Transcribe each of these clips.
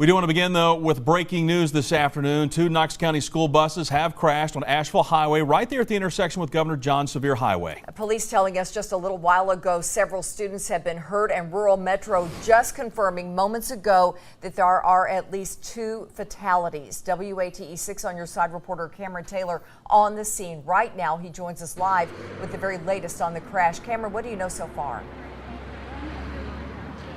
We do want to begin, though, with breaking news this afternoon. 2 Knox County school buses have crashed on Asheville Highway right there at the intersection with Governor John Sevier Highway. Police telling us just a little while ago several students have been hurt, and Rural Metro just confirming moments ago that there are at least 2 fatalities. WATE 6 on your side reporter Cameron Taylor on the scene right now. He joins us live with the very latest on the crash. Cameron, what do you know so far?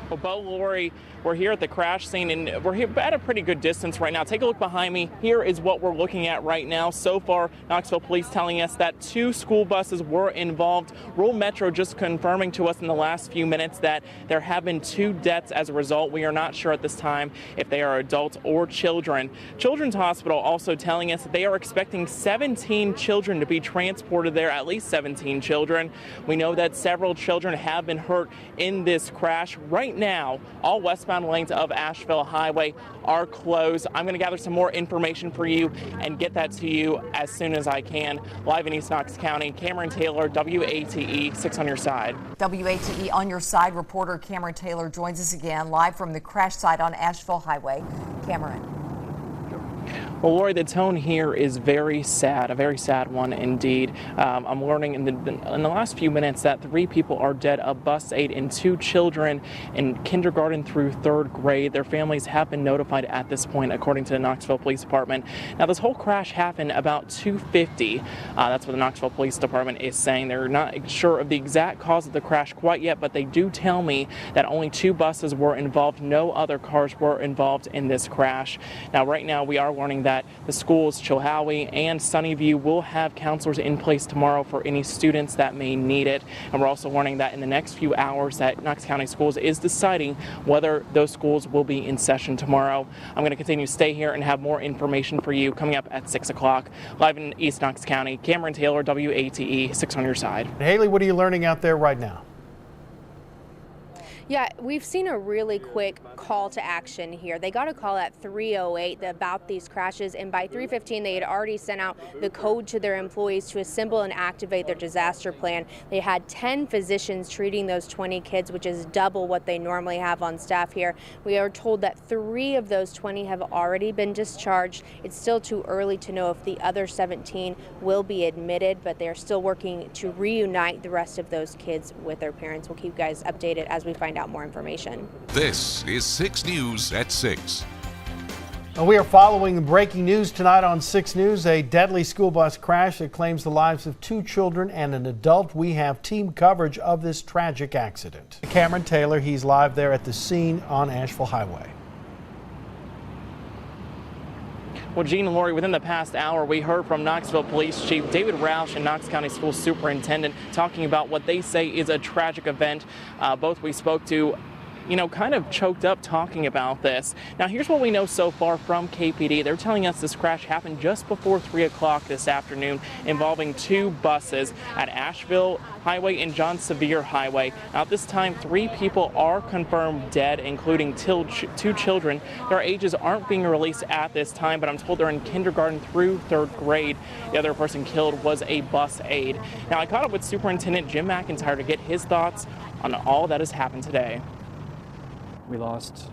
Well, Bo, Lori, we're here at the crash scene, and we're here at a pretty good distance right now. Take a look behind me. Here is what we're looking at right now. So far, Knoxville police telling us that 2 school buses were involved. Rural Metro just confirming to us in the last few minutes that there have been 2 deaths as a result. We are not sure at this time if they are adults or children. Children's Hospital also telling us that they are expecting 17 children to be transported there, at least 17 children. We know that several children have been hurt in this crash. Right now, all westbound lanes of Asheville Highway are closed. I'm going to gather some more information for you and get that to you as soon as I can. Live in East Knox County, Cameron Taylor, WATE 6 on your side. WATE on your side reporter Cameron Taylor joins us again live from the crash site on Asheville Highway. Cameron. Well, Lori, the tone here is very sad, a very sad one indeed. I'm learning in the last few minutes that 3 people are dead, a bus aide and 2 children in kindergarten through 3rd grade. Their families have been notified at this point, according to the Knoxville Police Department. Now, this whole crash happened about 2:50. That's what the Knoxville Police Department is saying. They're not sure of the exact cause of the crash quite yet, but they do tell me that only 2 buses were involved. No other cars were involved in this crash. Now, right now, we are learning that the schools, Chilhowie and Sunnyview, will have counselors in place tomorrow for any students that may need it. And we're also learning that in the next few hours that Knox County Schools is deciding whether those schools will be in session tomorrow. I'm going to continue to stay here and have more information for you coming up at 6 o'clock. Live in East Knox County, Cameron Taylor, WATE 6 on your side. Haley, what are you learning out there right now? Yeah, we've seen a really quick call to action here. They got a call at 3:08 about these crashes, and by 3:15 they had already sent out the code to their employees to assemble and activate their disaster plan. They had 10 physicians treating those 20 kids, which is double what they normally have on staff here. We are told that 3 of those 20 have already been discharged. It's still too early to know if the other 17 will be admitted, but they're still working to reunite the rest of those kids with their parents. We'll keep you guys updated as we find out more information. This is 6 News at 6. We are following the breaking news tonight on 6 News, a deadly school bus crash that claims the lives of 2 children and an adult. We have team coverage of this tragic accident. Cameron Taylor, he's live there at the scene on Asheville Highway. Well, Gene and Lori, within the past hour, we heard from Knoxville Police Chief David Roush and Knox County School Superintendent talking about what they say is a tragic event. Both we spoke to, kind of choked up talking about this. Now, here's what we know so far from KPD. They're telling us this crash happened just before 3 o'clock this afternoon, involving 2 buses at Asheville Highway and John Sevier Highway. Now, at this time, 3 people are confirmed dead, including 2 children. Their ages aren't being released at this time, but I'm told they're in kindergarten through 3rd grade. The other person killed was a bus aide. Now, I caught up with Superintendent Jim McIntyre to get his thoughts on all that has happened today. We lost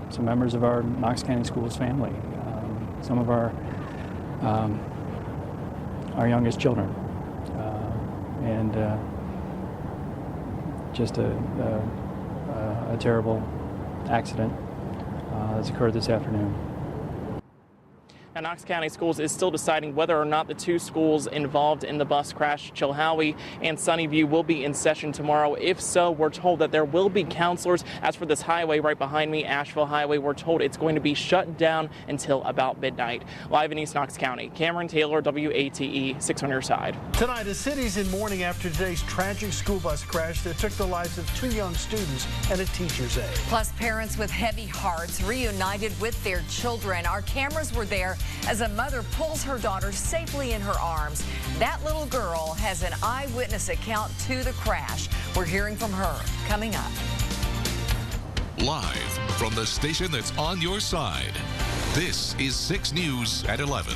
some members of our Knox County Schools family, some of our youngest children, and just a terrible accident that's occurred this afternoon. Now, Knox County Schools is still deciding whether or not the 2 schools involved in the bus crash, Chilhowie and Sunnyview, will be in session tomorrow. If so, we're told that there will be counselors. As for this highway right behind me, Asheville Highway, we're told it's going to be shut down until about midnight. Live in East Knox County, Cameron Taylor, WATE 6 on your side. Tonight, the city's in mourning after today's tragic school bus crash that took the lives of 2 young students and a teacher's aide. Plus, parents with heavy hearts reunited with their children. Our cameras were there as a mother pulls her daughter safely in her arms. That little girl has an eyewitness account to the crash. We're hearing from her coming up. Live from the station that's on your side. This is 6 News at 11.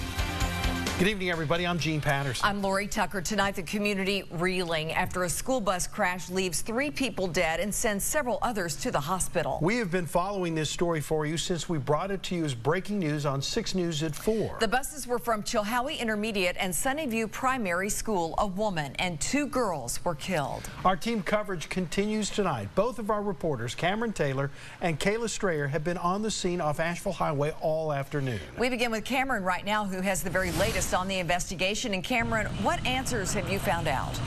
Good evening, everybody. I'm Gene Patterson. I'm Lori Tucker. Tonight, the community reeling after a school bus crash leaves 3 people dead and sends several others to the hospital. We have been following this story for you since we brought it to you as breaking news on 6 News at 4. The buses were from Chilhowie Intermediate and Sunnyview Primary School. A woman and 2 girls were killed. Our team coverage continues tonight. Both of our reporters, Cameron Taylor and Kayla Strayer, have been on the scene off Asheville Highway all afternoon. We begin with Cameron right now, who has the very latest on the investigation. And Cameron, what answers have you found out?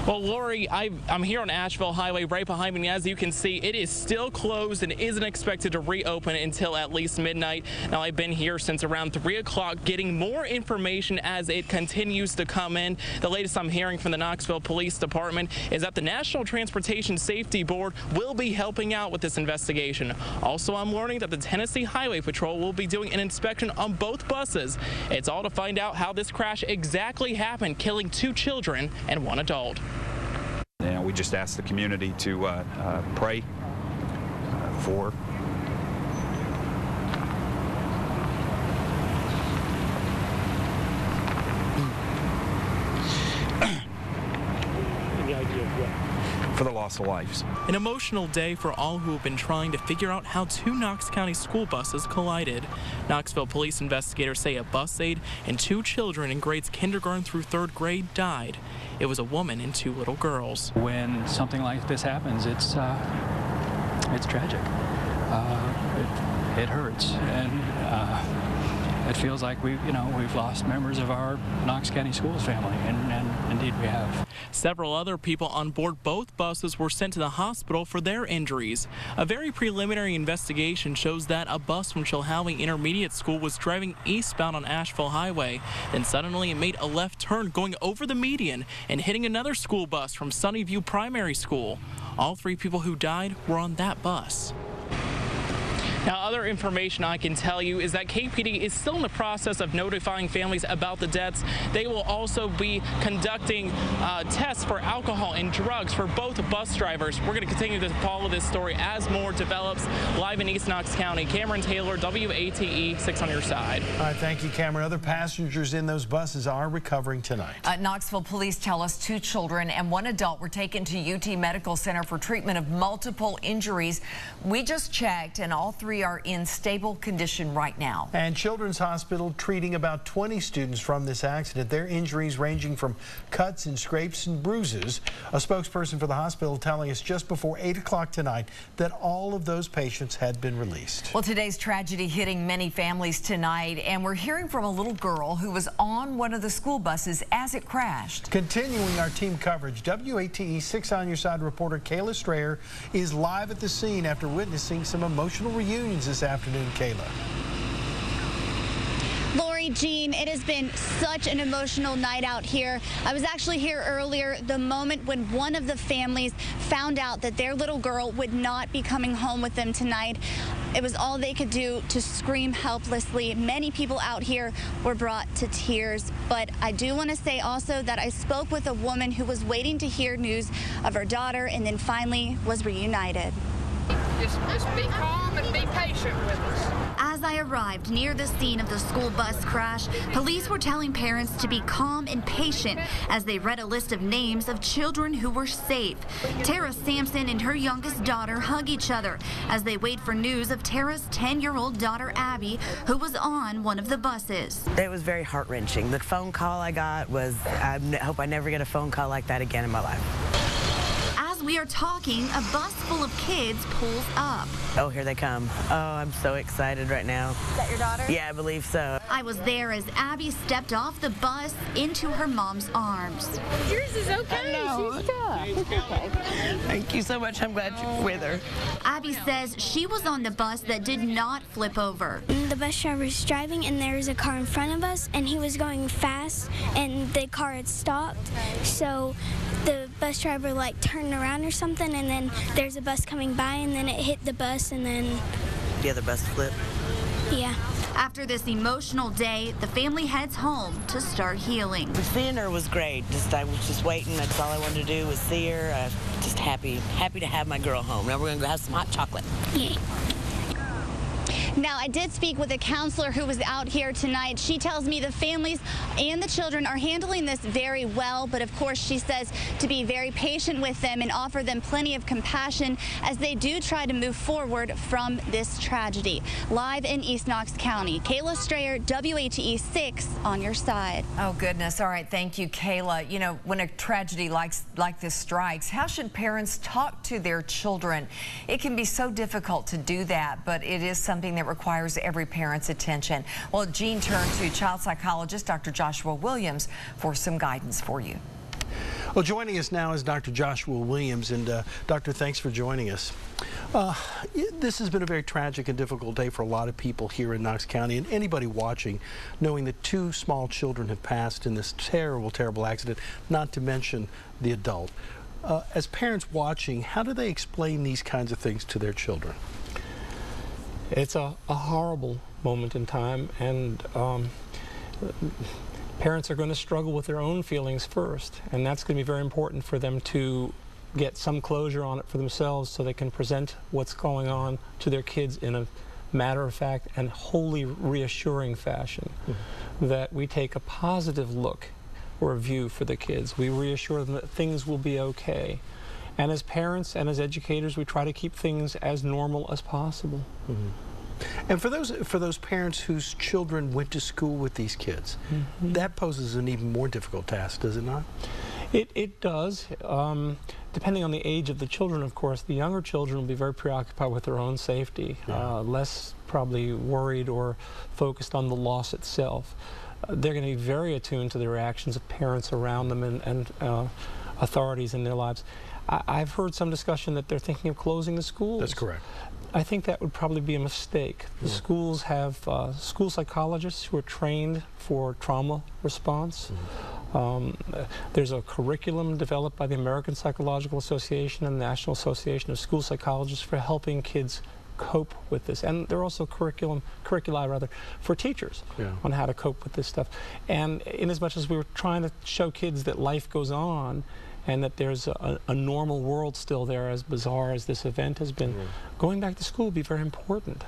Well, Lori, I'm here on Asheville Highway right behind me. As you can see, it is still closed and isn't expected to reopen until at least midnight. Now, I've been here since around 3 o'clock getting more information as it continues to come in. The latest I'm hearing from the Knoxville Police Department is that the National Transportation Safety Board will be helping out with this investigation. Also, I'm learning that the Tennessee Highway Patrol will be doing an inspection on both buses. It's all to find out how this crash exactly happened, killing 2 children and 1 adult. And we just ask the community to pray for the loss of lives. An emotional day for all who have been trying to figure out how 2 Knox County school buses collided. Knoxville police investigators say a bus aide and 2 children in grades kindergarten through 3rd grade died. It was a woman and 2 little girls. When something like this happens, it's tragic. It hurts, and it feels like we've lost members of our Knox County Schools family, and indeed we have. Several other people on board both buses were sent to the hospital for their injuries. A very preliminary investigation shows that a bus from Chilhowie Intermediate School was driving eastbound on Asheville Highway. Then suddenly it made a left turn going over the median and hitting another school bus from Sunnyview Primary School. All 3 people who died were on that bus. Now, other information I can tell you is that KPD is still in the process of notifying families about the deaths. They will also be conducting tests for alcohol and drugs for both bus drivers. We're going to continue to follow this story as more develops. Live in East Knox County, Cameron Taylor, WATE, 6 on your side. All right, thank you, Cameron. Other passengers in those buses are recovering tonight. Knoxville police tell us 2 children and 1 adult were taken to UT Medical Center for treatment of multiple injuries. We just checked, and all 3 are in stable condition right now. And Children's Hospital treating about 20 students from this accident. Their injuries ranging from cuts and scrapes and bruises. A spokesperson for the hospital telling us just before 8 o'clock tonight that all of those patients had been released. Well, today's tragedy hitting many families tonight, and we're hearing from a little girl who was on one of the school buses as it crashed. Continuing our team coverage, WATE 6 on your side reporter Kayla Strayer is live at the scene after witnessing some emotional reunions this afternoon. Kayla. Lori, Jean, it has been such an emotional night out here. I was actually here earlier, the moment when one of the families found out that their little girl would not be coming home with them tonight. It was all they could do to scream helplessly. Many people out here were brought to tears. But I do want to say also that I spoke with a woman who was waiting to hear news of her daughter and then finally was reunited. Just be calm and be patient with us. As I arrived near the scene of the school bus crash, police were telling parents to be calm and patient as they read a list of names of children who were safe. Tara Sampson and her youngest daughter hug each other as they wait for news of Tara's 10-year-old daughter, Abby, who was on one of the buses. It was very heart-wrenching. The phone call I got was, I hope I never get a phone call like that again in my life. As we are talking, a bus full of kids pulls up. Oh, here they come. Oh, I'm so excited right now. Is that your daughter? Yeah, I believe so. I was there as Abby stepped off the bus into her mom's arms. Yours is okay. She's tough. It's okay. Thank you so much. I'm glad you're with her. Abby says she was on the bus that did not flip over. The bus driver was driving and there was a car in front of us and he was going fast and the car had stopped. So the bus driver turned around or something, and then there's a bus coming by and then it hit the bus and then the other bus flipped. Yeah. After this emotional day, the family heads home to start healing. Seeing her was great. I was just waiting. That's all I wanted to do was see her. Just happy to have my girl home. Now we're gonna go have some hot chocolate. Yay. Now, I did speak with a counselor who was out here tonight. She tells me the families and the children are handling this very well, but of course she says to be very patient with them and offer them plenty of compassion as they do try to move forward from this tragedy. Live in East Knox County, Kayla Strayer, WATE 6 on your side. Oh, goodness. All right. Thank you, Kayla. You know, when a tragedy like this strikes, how should parents talk to their children? It can be so difficult to do that, but it is something that requires every parent's attention. Well, Jean turned to child psychologist Dr. Joshua Williams for some guidance for you. Well, joining us now is Dr. Joshua Williams, and Doctor, thanks for joining us. This has been a very tragic and difficult day for a lot of people here in Knox County, and anybody watching, knowing that 2 small children have passed in this terrible, terrible accident, not to mention the adult. As parents watching, how do they explain these kinds of things to their children? It's a horrible moment in time, and parents are going to struggle with their own feelings first, and that's going to be very important for them to get some closure on it for themselves so they can present what's going on to their kids in a matter-of-fact and wholly reassuring fashion. That we take a positive look or a view for the kids. We reassure them that things will be okay. And as parents and as educators, we try to keep things as normal as possible. And for those parents whose children went to school with these kids, that poses an even more difficult task, does it not? It does. Depending on the age of the children, of course, the younger children will be very preoccupied with their own safety, less probably worried or focused on the loss itself. They're going to be very attuned to the reactions of parents around them and authorities in their lives. I've heard some discussion that they're thinking of closing the schools. That's correct. I think that would probably be a mistake. The schools have school psychologists who are trained for trauma response. There's a curriculum developed by the American Psychological Association and the National Association of School Psychologists for helping kids cope with this. And there are also curricula for teachers on how to cope with this stuff. And in as much as we were trying to show kids that life goes on and that there's a normal world still there, as bizarre as this event has been, going back to school would be very important.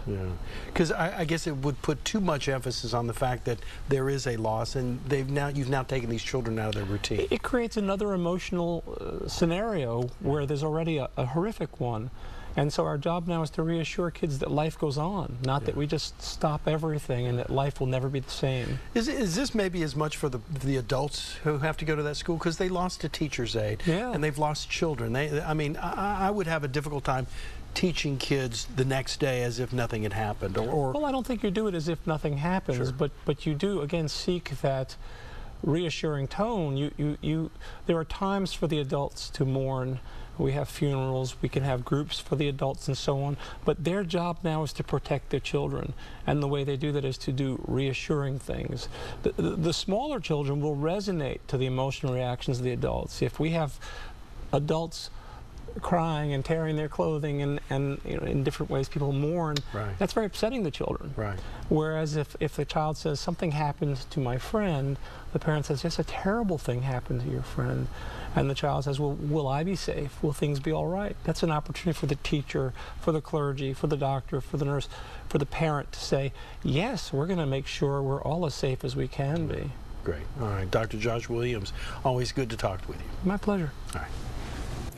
Because I guess it would put too much emphasis on the fact that there is a loss, and you've now taken these children out of their routine. It creates another emotional scenario where there's already a horrific one. And so our job now is to reassure kids that life goes on, not that we just stop everything and that life will never be the same. Is this maybe as much for the adults who have to go to that school, because they lost a teacher's aide and they've lost children? I mean, I would have a difficult time teaching kids the next day as if nothing had happened. Well, I don't think you do it as if nothing happens, but you do again seek that reassuring tone. There are times for the adults to mourn. We have funerals, we can have groups for the adults and so on, but their job now is to protect their children, and the way they do that is to do reassuring things. The smaller children will resonate to the emotional reactions of the adults. If we have adults crying and tearing their clothing and you know, in different ways people mourn, that's very upsetting to children. Whereas if the child says, something happened to my friend, the parent says, yes, a terrible thing happened to your friend. And the child says, well, will I be safe? Will things be all right? That's an opportunity for the teacher, for the clergy, for the doctor, for the nurse, for the parent to say, yes, we're going to make sure we're all as safe as we can be. Great. All right. Dr. Josh Williams, always good to talk with you. My pleasure. All right.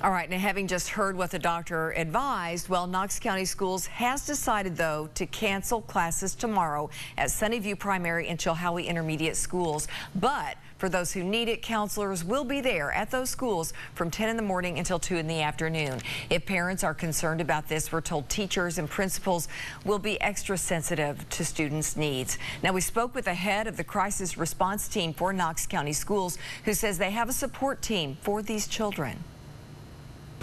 All right, and having just heard what the doctor advised, well, Knox County Schools has decided, though, to cancel classes tomorrow at Sunnyview Primary and Chilhowie Intermediate Schools. But for those who need it, counselors will be there at those schools from 10 in the morning until 2 in the afternoon. If parents are concerned about this, we're told teachers and principals will be extra sensitive to students' needs. Now, we spoke with the head of the crisis response team for Knox County Schools, who says they have a support team for these children.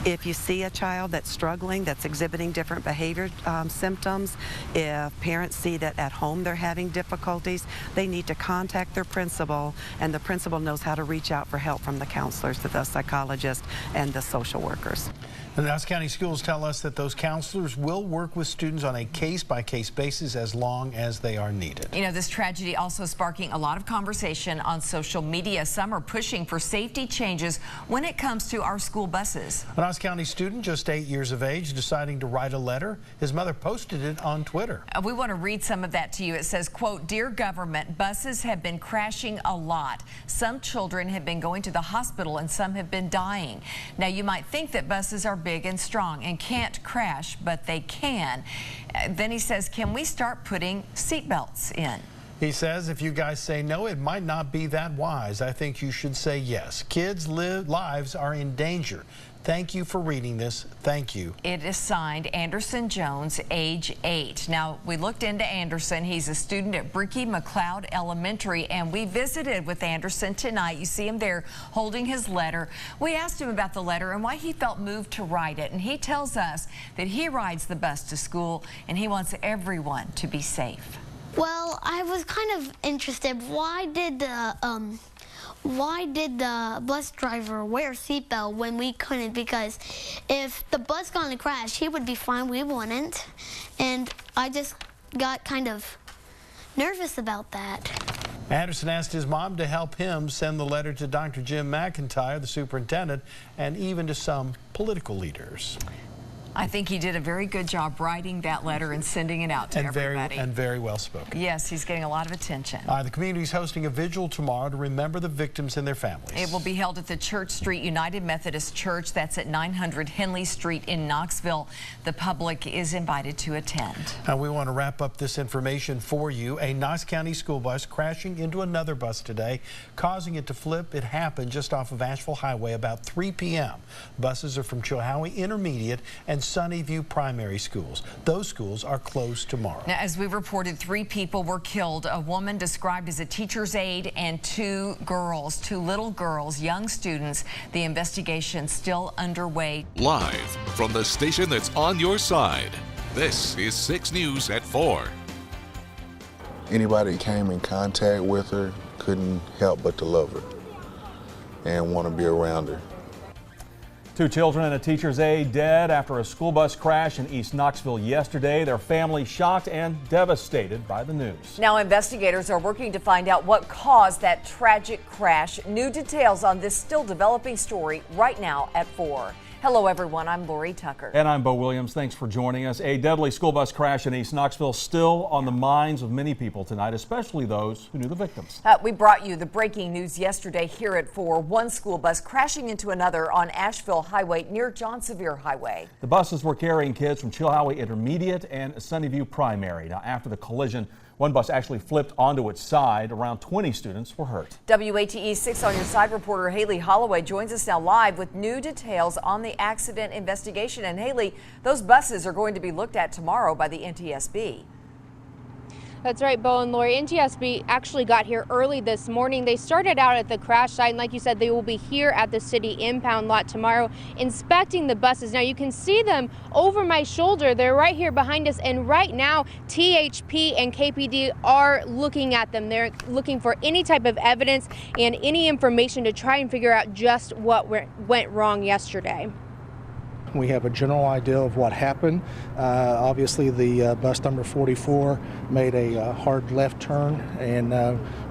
If you see a child that's struggling, that's exhibiting different behavior symptoms, if parents see that at home they're having difficulties, they need to contact their principal, and the principal knows how to reach out for help from the counselors, the psychologists, and the social workers. The Knox County Schools tell us that those counselors will work with students on a case-by-case basis as long as they are needed. You know, this tragedy also sparking a lot of conversation on social media. Some are pushing for safety changes when it comes to our school buses. A Knox County student, just 8 years of age, deciding to write a letter. His mother posted it on Twitter. We want to read some of that to you. It says, quote, "Dear government, buses have been crashing a lot. Some children have been going to the hospital and some have been dying. Now, you might think that buses are big and strong and can't crash, but they can." Then he says, "Can we start putting seatbelts in?" He says, "If you guys say no, it might not be that wise. I think you should say yes. Kids' lives are in danger. Thank you for reading this. Thank you." It is signed Anderson Jones, age 8. Now, we looked into Anderson. He's a student at Bricky McLeod Elementary, and we visited with Anderson tonight. You see him there holding his letter. We asked him about the letter and why he felt moved to write it, and he tells us that he rides the bus to school and he wants everyone to be safe. Well, I was kind of interested. Why did the bus driver wear a seatbelt when we couldn't? Because if the bus got in a crash, he would be fine, we wouldn't. And I just got kind of nervous about that. Anderson asked his mom to help him send the letter to Dr. Jim McIntyre, the superintendent, and even to some political leaders. I think he did a very good job writing that letter and sending it out to everybody. Very well spoken. Yes, he's getting a lot of attention. The community is hosting a vigil tomorrow to remember the victims and their families. It will be held at the Church Street United Methodist Church. That's at 900 Henley Street in Knoxville. The public is invited to attend. We want to wrap up this information for you. A Knox County school bus crashing into another bus today, causing it to flip. It happened just off of Asheville Highway about 3 p.m. Buses are from Chilhowie Intermediate and Sunnyview Primary Schools. Those schools are closed tomorrow. Now, as we reported, 3 people were killed. A woman described as a teacher's aide and 2 little girls, young students. The investigation still underway. Live from the station that's on your side, this is 6 News at 4. Anybody that came in contact with her couldn't help but to love her and want to be around her. 2 children and a teacher's aide dead after a school bus crash in East Knoxville yesterday. Their family shocked and devastated by the news. Now investigators are working to find out what caused that tragic crash. New details on this still developing story right now at 4. Hello everyone, I'm Lori Tucker. And I'm Bo Williams. Thanks for joining us. A deadly school bus crash in East Knoxville still on the minds of many people tonight, especially those who knew the victims. We brought you the breaking news yesterday here at 4. One school bus crashing into another on Asheville Highway near John Sevier Highway. The buses were carrying kids from Chilhowie Intermediate and Sunnyview Primary. Now, after the collision, one bus actually flipped onto its side. Around 20 students were hurt. WATE 6 on your side reporter Haley Holloway joins us now live with new details on the accident investigation. And Haley, those buses are going to be looked at tomorrow by the NTSB. That's right, Bo and Lori. NTSB actually got here early this morning. They started out at the crash site, and like you said, they will be here at the city impound lot tomorrow inspecting the buses. Now, you can see them over my shoulder. They're right here behind us, and right now, THP and KPD are looking at them. They're looking for any type of evidence and any information to try and figure out just what went wrong yesterday. We have a general idea of what happened. Obviously, the bus number 44 made a hard left turn and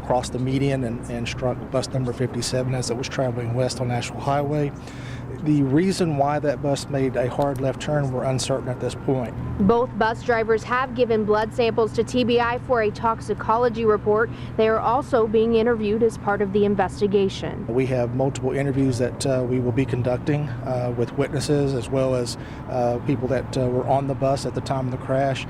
crossed the median and struck bus number 57 as it was traveling west on Asheville Highway. The reason why that bus made a hard left turn, we're uncertain at this point. Both bus drivers have given blood samples to TBI for a toxicology report. They are also being interviewed as part of the investigation. We have multiple interviews that we will be conducting with witnesses as well as people that were on the bus at the time of the crash.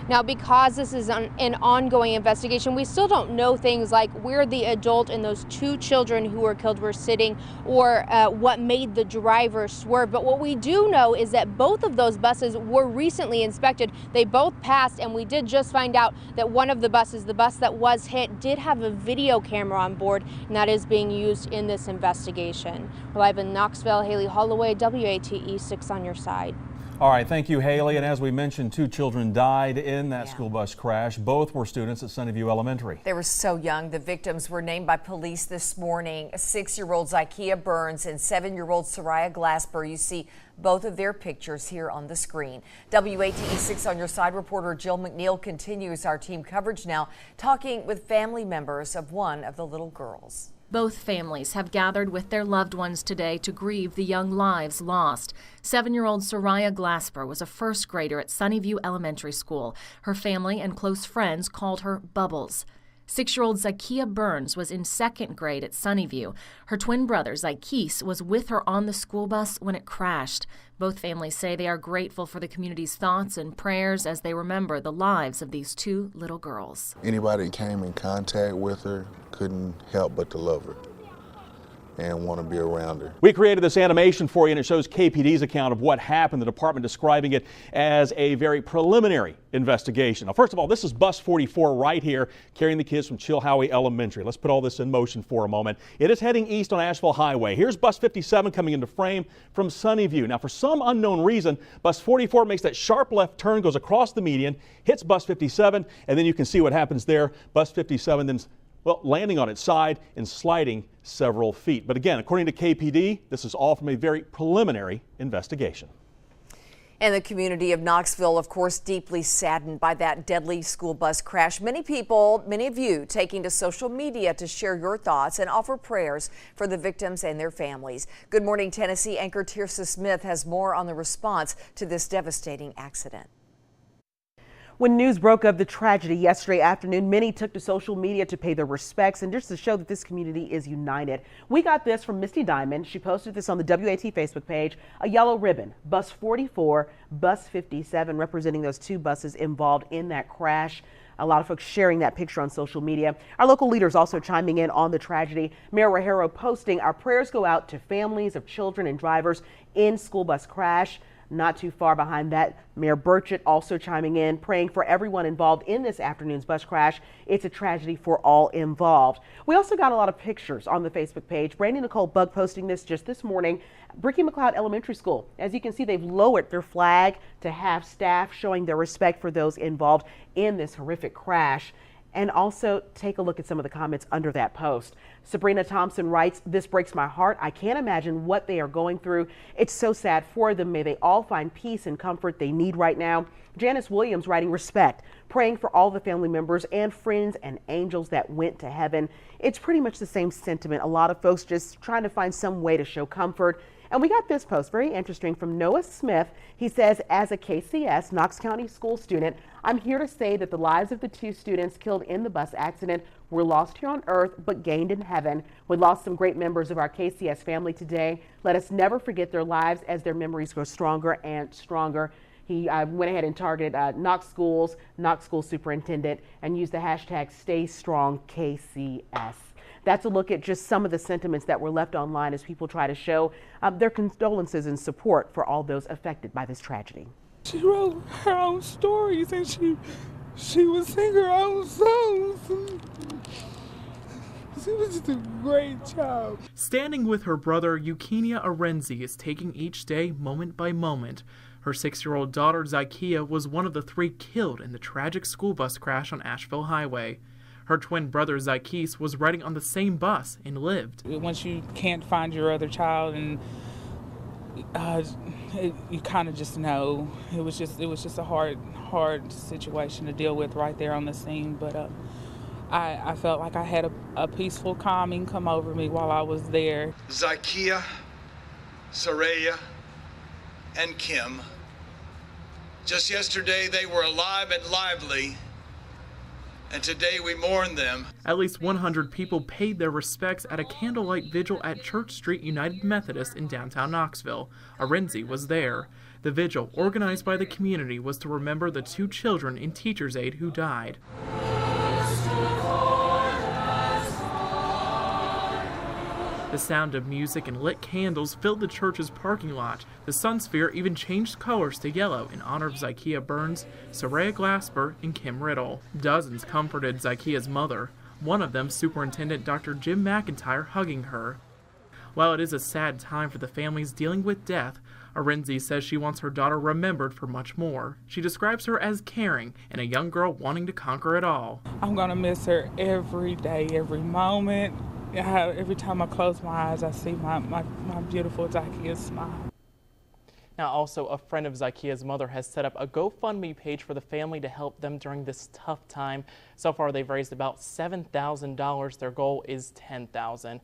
Now, because this is an ongoing investigation, we still don't know things like where the adult and those 2 children who were killed were sitting or what made the driver swerve. But what we do know is that both of those buses were recently inspected. They both passed, and we did just find out that one of the buses, the bus that was hit, did have a video camera on board, and that is being used in this investigation. We're live in Knoxville. Haley Holloway, WATE 6 on your side. All right, thank you, Haley. And as we mentioned, 2 children died in in that school bus crash. Both were students at Sunnyview Elementary. They were so young. The victims were named by police this morning. 6-year-old Zykia Burns and 7-year-old Soraya Glasper. You see both of their pictures here on the screen. WATE 6 on your side reporter Jill McNeil continues our team coverage now, talking with family members of one of the little girls. Both families have gathered with their loved ones today to grieve the young lives lost. 7-year-old Soraya Glasper was a first grader at Sunnyview Elementary School. Her family and close friends called her Bubbles. 6-year-old Zykia Burns was in 2nd grade at Sunnyview. Her twin brother, Zykees, was with her on the school bus when it crashed. Both families say they are grateful for the community's thoughts and prayers as they remember the lives of these 2 little girls. Anybody that came in contact with her couldn't help but to love her and want to be around her. We created this animation for you, and it shows KPD's account of what happened, the department describing it as a very preliminary investigation. Now, first of all, this is bus 44 right here carrying the kids from Chilhowie Elementary. Let's put all this in motion for a moment. It is heading east on Asheville Highway. Here's bus 57 coming into frame from Sunnyview. Now, for some unknown reason, bus 44 makes that sharp left turn, goes across the median, hits bus 57, and then you can see what happens there. Bus 57 then landing on its side and sliding several feet. But again, according to KPD, this is all from a very preliminary investigation. And the community of Knoxville, of course, deeply saddened by that deadly school bus crash. Many people, many of you, taking to social media to share your thoughts and offer prayers for the victims and their families. Good Morning Tennessee anchor Tirsa Smith has more on the response to this devastating accident. When news broke of the tragedy yesterday afternoon, many took to social media to pay their respects and just to show that this community is united. We got this from Misty Diamond. She posted this on the WAT Facebook page. A yellow ribbon, bus 44, bus 57, representing those 2 buses involved in that crash. A lot of folks sharing that picture on social media. Our local leaders also chiming in on the tragedy. Mayor Rajero posting, our prayers go out to families of children and drivers in school bus crash. Not too far behind that, Mayor Burchett also chiming in, praying for everyone involved in this afternoon's bus crash. It's a tragedy for all involved. We also got a lot of pictures on the Facebook page. Brandy Nicole Bug posting this just this morning. Bricky McLeod Elementary School. As you can see, they've lowered their flag to have staff showing their respect for those involved in this horrific crash. And also take a look at some of the comments under that post. Sabrina Thompson writes, this breaks my heart. I can't imagine what they are going through. It's so sad for them. May they all find peace and comfort they need right now. Janice Williams writing respect, praying for all the family members and friends and angels that went to heaven. It's pretty much the same sentiment. A lot of folks just trying to find some way to show comfort. And we got this post, very interesting, from Noah Smith. He says, as a KCS, Knox County school student, I'm here to say that the lives of the 2 students killed in the bus accident were lost here on earth, but gained in heaven. We lost some great members of our KCS family today. Let us never forget their lives as their memories grow stronger and stronger. He went ahead and targeted Knox Schools, Knox School Superintendent, and used the hashtag StayStrongKCS. That's a look at just some of the sentiments that were left online as people try to show their condolences and support for all those affected by this tragedy. She wrote her own stories and she would sing her own songs. She was just a great child. Standing with her brother, Eugenia Arenzi is taking each day moment by moment. Her 6-year-old daughter, Zykia, was one of the 3 killed in the tragic school bus crash on Asheville Highway. Her twin brother, Zykees, was riding on the same bus and lived. Once you can't find your other child, and you kind of just know it was just a hard situation to deal with right there on the scene. But I felt like I had a peaceful calming come over me while I was there. Zykia, Soraya, and Kim. Just yesterday they were alive and lively, and today we mourn them. At least 100 people paid their respects at a candlelight vigil at Church Street United Methodist in downtown Knoxville. Arenzi was there. The vigil, organized by the community, was to remember the 2 children in teacher's aid who died. The sound of music and lit candles filled the church's parking lot. The sun sphere even changed colors to yellow in honor of Zykia Burns, Soraya Glasper, and Kim Riddle. Dozens comforted Zykia's mother, one of them Superintendent Dr. Jim McIntyre hugging her. While it is a sad time for the families dealing with death, Arenzi says she wants her daughter remembered for much more. She describes her as caring and a young girl wanting to conquer it all. I'm going to miss her every day, every moment. Every time I close my eyes, I see my beautiful Zykea's smile. Now, also, a friend of Zykea's mother has set up a GoFundMe page for the family to help them during this tough time. So far, they've raised about $7,000. Their goal is $10,000.